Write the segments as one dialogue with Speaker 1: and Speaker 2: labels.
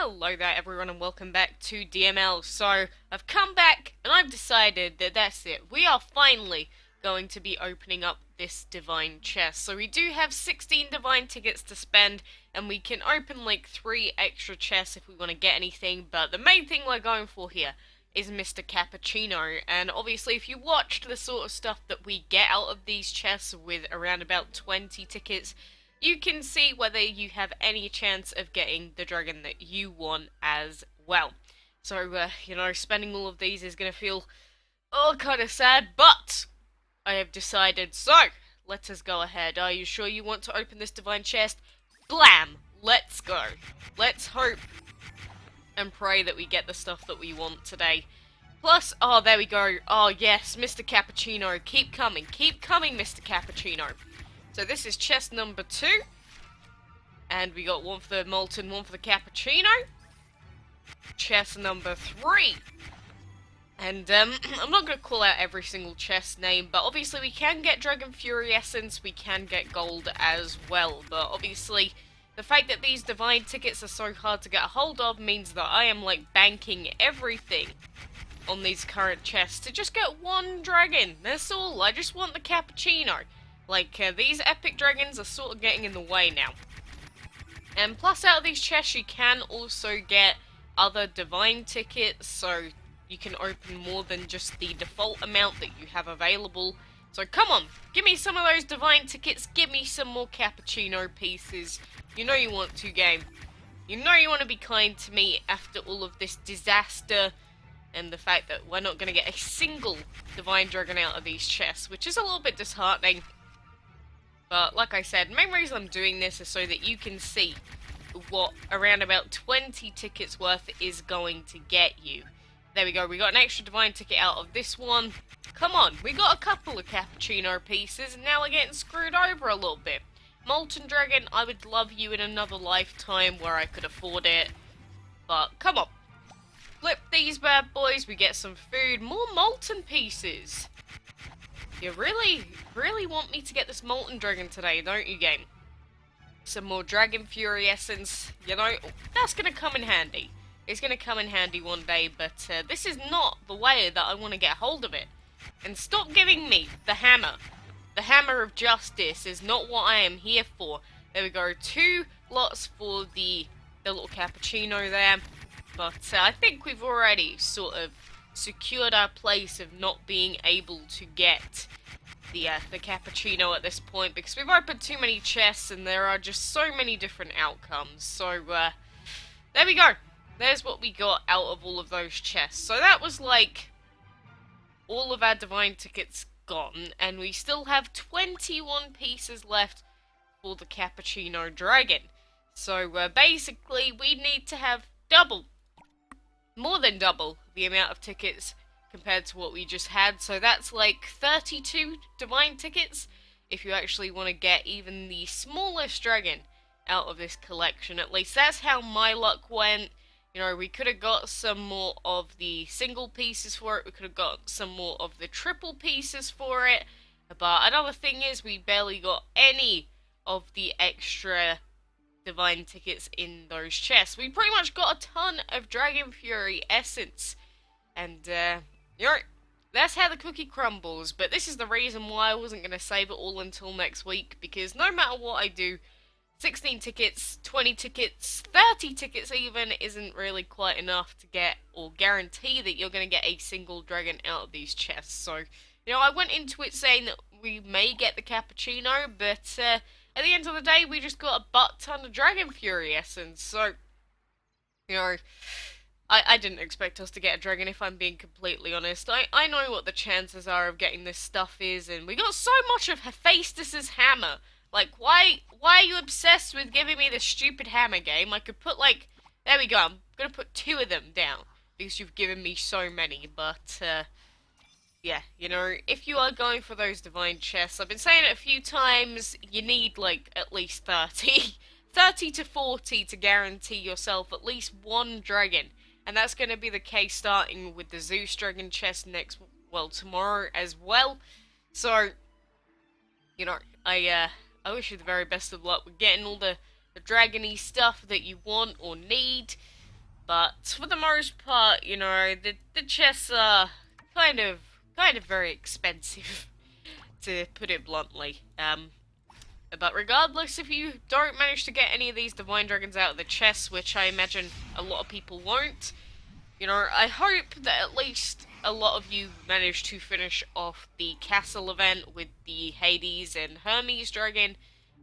Speaker 1: Hello there everyone and welcome back to DML. So, I've come back and I've decided that that's it. We are finally going to be opening up this divine chest. So we do have 16 divine tickets to spend and we can open like 3 extra chests if we want to get anything. But the main thing we're going for here is Mr. Cappuccino. And obviously if you watched the sort of stuff that we get out of these chests with around about 20 tickets, you can see whether you have any chance of getting the dragon that you want as well. So, spending all of these is going to feel, kind of sad, but I have decided, so, let us go ahead. Are you sure you want to open this divine chest? Blam! Let's go. Let's hope and pray that we get the stuff that we want today. Plus, oh, there we go. Oh, yes, Mr. Cappuccino. Keep coming, Mr. Cappuccino. So this is chest number 2. And we got one for the molten, one for the cappuccino. Chest number 3. And I'm not going to call out every single chest name, but obviously we can get Dragon Fury Essence, we can get gold as well. But obviously, the fact that these divine tickets are so hard to get a hold of means that I am like banking everything on these current chests to just get one dragon. That's all. I just want the cappuccino. Like, these epic dragons are sort of getting in the way now. And plus out of these chests you can also get other divine tickets, so you can open more than just the default amount that you have available. So come on, give me some of those divine tickets, give me some more cappuccino pieces. You know you want to, game. You know you want to be kind to me after all of this disaster and the fact that we're not going to get a single divine dragon out of these chests, which is a little bit disheartening. But like I said, the main reason I'm doing this is so that you can see what around about 20 tickets worth is going to get you. There we go, we got an extra divine ticket out of this one. Come on, we got a couple of cappuccino pieces and now we're getting screwed over a little bit. Molten Dragon, I would love you in another lifetime where I could afford it. But come on, flip these bad boys, we get some food, more molten pieces. You really want me to get this Molten Dragon today, don't you, game? Some more Dragon Fury Essence, you know, that's going to come in handy. It's going to come in handy one day, but this is not the way that I want to get hold of it. And stop giving me the hammer. The hammer of justice is not what I am here for. There we go, 2 lots for the little cappuccino there. But I think we've already sort of secured our place of not being able to get the cappuccino at this point because we've opened too many chests and there are just so many different outcomes. So there we go. There's what we got out of all of those chests. So that was like all of our divine tickets gone and we still have 21 pieces left for the cappuccino dragon. So basically we need to have more than double the amount of tickets compared to what we just had. So that's like 32 divine tickets if you actually want to get even the smallest dragon out of this collection. At least that's how my luck went. You know, we could have got some more of the single pieces for it. We could have got some more of the triple pieces for it. But another thing is we barely got any of the extra divine tickets in those chests. We pretty much got a ton of Dragon Fury Essence. And, that's how the cookie crumbles. But this is the reason why I wasn't going to save it all until next week. Because no matter what I do, 16 tickets, 20 tickets, 30 tickets even isn't really quite enough to get or guarantee that you're going to get a single dragon out of these chests. So, I went into it saying that we may get the cappuccino, but at the end of the day, we just got a butt ton of Dragon Fury Essence. So, I didn't expect us to get a dragon, if I'm being completely honest. I know what the chances are of getting this stuff is, and we got so much of Hephaestus's hammer. Like, why are you obsessed with giving me this stupid hammer, game? I could put, like, there we go, I'm gonna put 2 of them down, because you've given me so many, but, yeah, if you are going for those divine chests, I've been saying it a few times, you need, like, at least 30. 30 to 40 to guarantee yourself at least one dragon. And that's going to be the case starting with the Zeus dragon chest tomorrow as well. So, I wish you the very best of luck with getting all the dragony stuff that you want or need. But for the most part, you know, the chests are kind of kind of very expensive, to put it bluntly. But regardless, if you don't manage to get any of these divine dragons out of the chests, which I imagine a lot of people won't, you know, I hope that at least a lot of you manage to finish off the castle event with the Hades and Hermes dragon.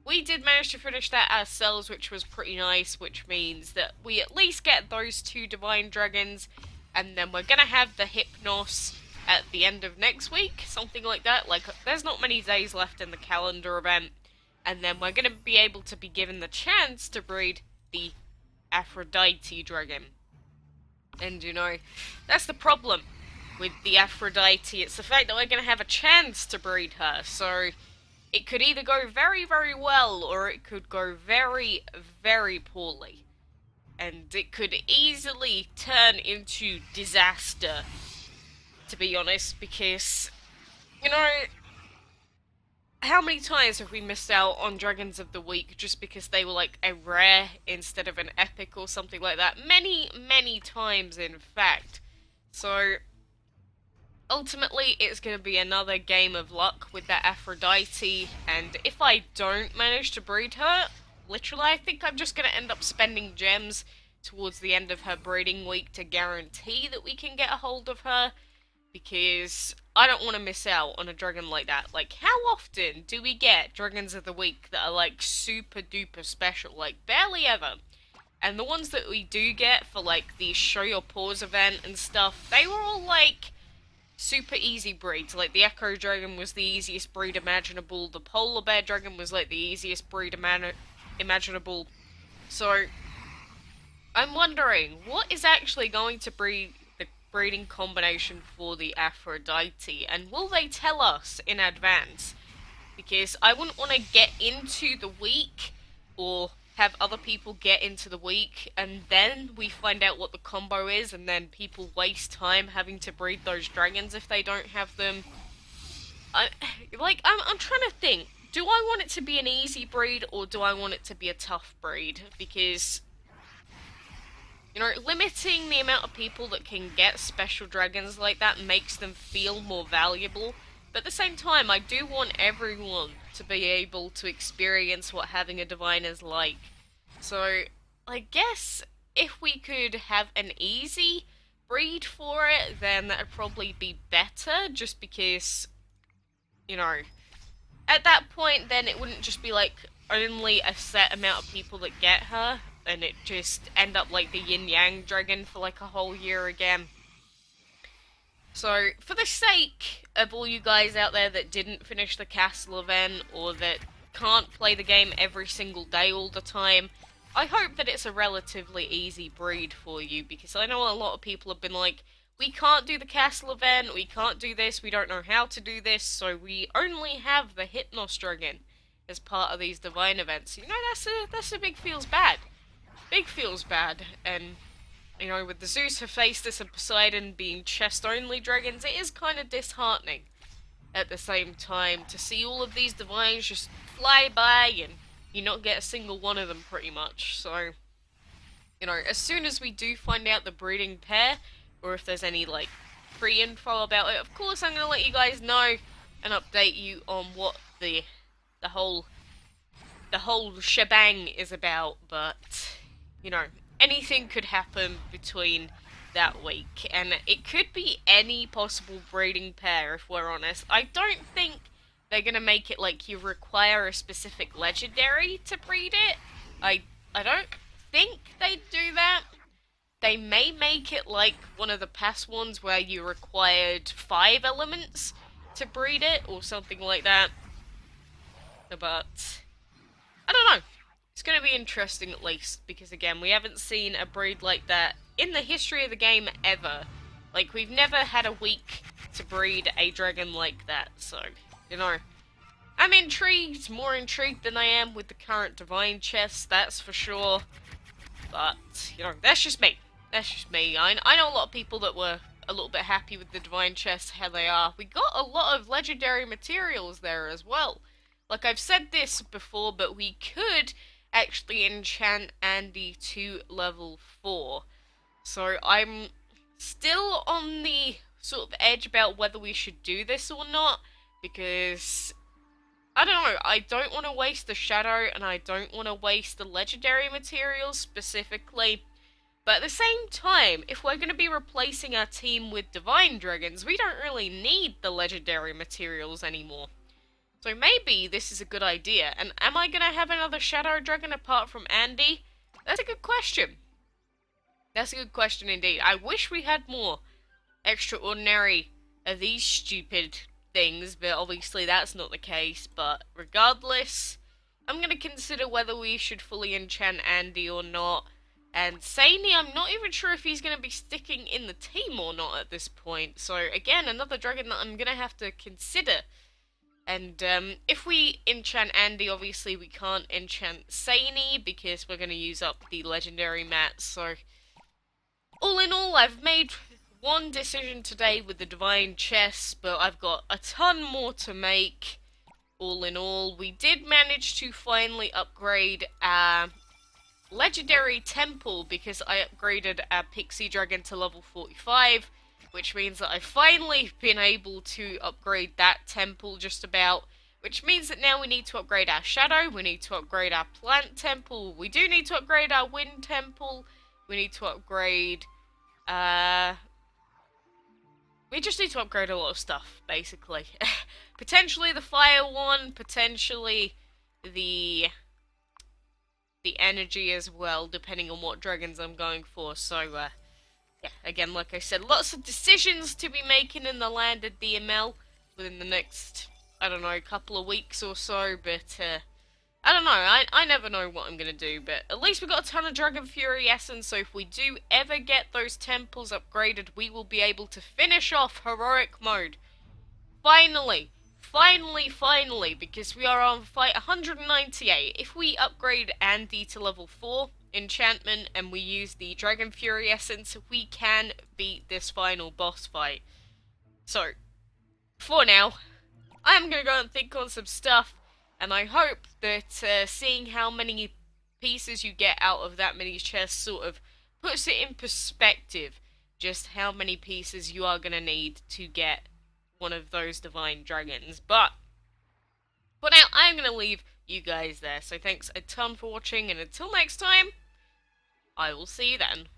Speaker 1: We did manage to finish that ourselves, which was pretty nice, which means that we at least get those two divine dragons, and then we're gonna have the Hypnos at the end of next week, something like that. Like, there's not many days left in the calendar event, and then we're gonna be able to be given the chance to breed the Aphrodite dragon. And, you know, that's the problem with the Aphrodite. It's the fact that we're going to have a chance to breed her. So, it could either go very, very well, or it could go very, very poorly. And it could easily turn into disaster, to be honest, because, you know, how many times have we missed out on Dragons of the Week just because they were like a rare instead of an epic or something like that? Many, many times, in fact. So, ultimately, it's going to be another game of luck with that Aphrodite, and if I don't manage to breed her, literally, I think I'm just going to end up spending gems towards the end of her breeding week to guarantee that we can get a hold of her, because I don't want to miss out on a dragon like that. Like, how often do we get Dragons of the Week that are, like, super duper special? Like, barely ever. And the ones that we do get for, like, the Show Your Paws event and stuff, they were all, like, super easy breeds. Like, the Echo Dragon was the easiest breed imaginable, the Polar Bear Dragon was, like, the easiest breed imaginable. So, I'm wondering, what is actually going to breed the breeding combination for the Aphrodite, and will they tell us in advance? Because I wouldn't want to get into the week, or have other people get into the week, and then we find out what the combo is, and then people waste time having to breed those dragons if they don't have them. I'm trying to think, do I want it to be an easy breed, or do I want it to be a tough breed? Because, you know, limiting the amount of people that can get special dragons like that makes them feel more valuable. But at the same time, I do want everyone to be able to experience what having a divine is like. So, I guess if we could have an easy breed for it, then that'd probably be better, just because, you know, at that point, then it wouldn't just be like only a set amount of people that get her, and it just end up like the yin yang dragon for like a whole year again. So, for the sake of all you guys out there that didn't finish the castle event, or that can't play the game every single day all the time, I hope that it's a relatively easy breed for you, because I know a lot of people have been like, we can't do the castle event, we can't do this, we don't know how to do this, so we only have the Hypnos dragon as part of these divine events. You know, that's a big feels bad. Big feels bad, and, you know, with the Zeus, Hephaestus, and Poseidon being chest-only dragons, it is kind of disheartening at the same time to see all of these divines just fly by and you not get a single one of them, pretty much. So, you know, as soon as we do find out the breeding pair, or if there's any, like, pre-info about it, of course I'm going to let you guys know and update you on what the whole shebang is about, but, you know, anything could happen between that week, and it could be any possible breeding pair, if we're honest. I don't think they're gonna make it like you require a specific legendary to breed it. I don't think they'd do that. They may make it like one of the past ones where you required 5 elements to breed it, or something like that. But I don't know. It's going to be interesting at least, because again, we haven't seen a breed like that in the history of the game ever. Like, we've never had a week to breed a dragon like that, so, you know. I'm intrigued, more intrigued than I am with the current divine chest, that's for sure. But, you know, that's just me. That's just me. I know a lot of people that were a little bit happy with the divine chest, how they are. We got a lot of legendary materials there as well. Like, I've said this before, but we could actually enchant Andy to level 4. So I'm still on the sort of edge about whether we should do this or not, because I don't know, I don't want to waste the shadow and I don't want to waste the legendary materials specifically. But at the same time, if we're going to be replacing our team with divine dragons, we don't really need the legendary materials anymore. So maybe this is a good idea. And am I going to have another shadow dragon apart from Andy? That's a good question. That's a good question indeed. I wish we had more extraordinary of these stupid things, but obviously that's not the case. But regardless, I'm going to consider whether we should fully enchant Andy or not. And Saini, I'm not even sure if he's going to be sticking in the team or not at this point. So again, another dragon that I'm going to have to consider. And if we enchant Andy, obviously we can't enchant Saini because we're going to use up the legendary mats. So all in all, I've made one decision today with the divine chess, but I've got a ton more to make. All in all, we did manage to finally upgrade our legendary temple because I upgraded our pixie dragon to level 45, which means that I've finally been able to upgrade that temple just about, which means that now we need to upgrade our shadow, we need to upgrade our plant temple, we do need to upgrade our wind temple, we need to upgrade, we just need to upgrade a lot of stuff, basically. Potentially the fire one, potentially the energy as well, depending on what dragons I'm going for. So, yeah, again, like I said, lots of decisions to be making in the land of DML within the next, I don't know, couple of weeks or so, but, I don't know, I never know what I'm gonna do, but at least we got a ton of Dragon Fury Essence, so if we do ever get those temples upgraded, we will be able to finish off Heroic Mode. Finally! Finally, because we are on fight 198. If we upgrade Andy to level 4 enchantment and we use the Dragon Fury Essence, we can beat this final boss fight. So, for now, I'm gonna go and think on some stuff, and I hope that seeing how many pieces you get out of that many chests sort of puts it in perspective just how many pieces you are gonna need to get one of those divine dragons. But for now, I'm going to leave you guys there. So thanks a ton for watching, and until next time, I will see you then.